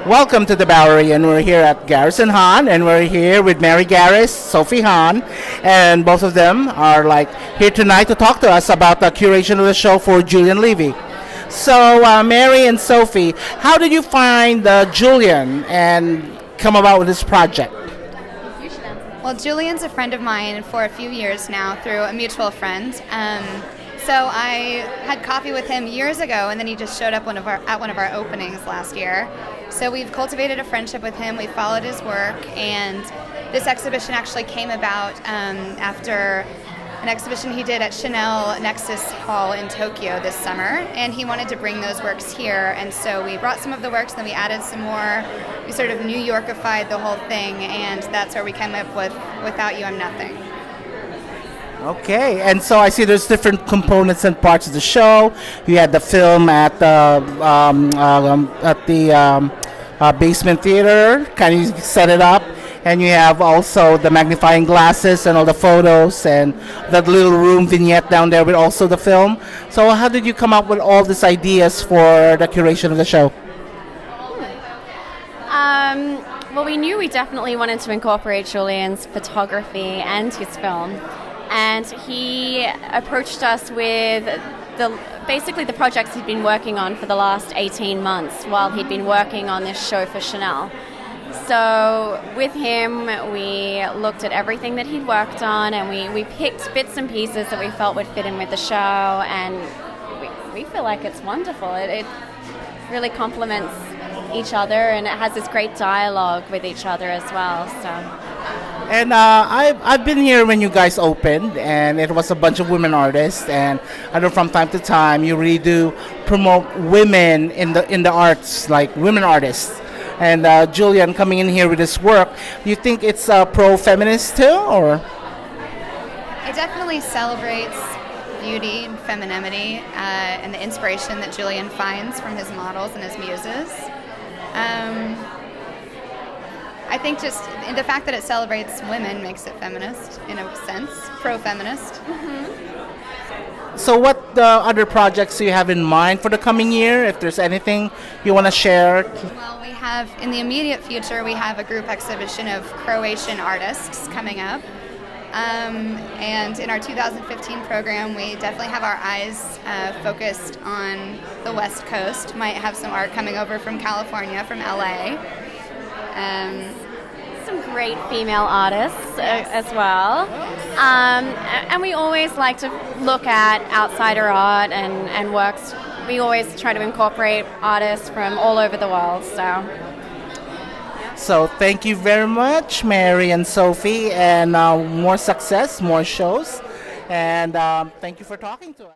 Welcome to the Bowery, and we're here at Garis and Hahn, and we're here with Garis Sophie Hahn, and both of them are here tonight to talk to us about the curation of the show for Julian Levy. So, Mary and Sophie, how did you find Julian and come about with this project? Well, Julian's a friend of mine for a few years now through a mutual friend. So I had coffee with him years ago, and then he just showed up at one of our openings last year. So we've cultivated a friendship with him. We followed his work, and this exhibition actually came about after an exhibition he did at Chanel Nexus Hall in Tokyo this summer, and he wanted to bring those works here. And so we brought some of the works, then we added some more. We sort of New Yorkified the whole thing, and that's where we came up with Without You, I'm Nothing. Okay, and so I see there's different components and parts of the show. You had the film at the basement theater, kind of set it up, and you have also the magnifying glasses and all the photos and that little room vignette down there with also the film. So how did you come up with all these ideas for the curation of the show? Well, we knew we definitely wanted to incorporate Julian's photography and his film. And he approached us with basically the projects he'd been working on for the last 18 months while he'd been working on this show for Chanel. So with him, we looked at everything that he'd worked on, and we picked bits and pieces that we felt would fit in with the show, and we feel like it's wonderful. It really complements each other, and it has this great dialogue with each other as well. So. And I've been here when you guys opened, and it was a bunch of women artists. And I know from time to time you really do promote women in the arts, like women artists. And Julian coming in here with his work, do you think it's pro-feminist too, or? It definitely celebrates beauty and femininity and the inspiration that Julian finds from his models and his muses. I think just the fact that it celebrates women makes it feminist, in a sense, pro-feminist. Mm-hmm. So what other projects do you have in mind for the coming year, if there's anything you want to share? Well, we have, in the immediate future, we have a group exhibition of Croatian artists coming up. And in our 2015 program, we definitely have our eyes focused on the West Coast. Might have some art coming over from California, from LA. Some great female artists as well. And we always like to look at outsider art and works. We always try to incorporate artists from all over the world. So thank you very much, Mary and Sophie, and more success, more shows, and thank you for talking to us.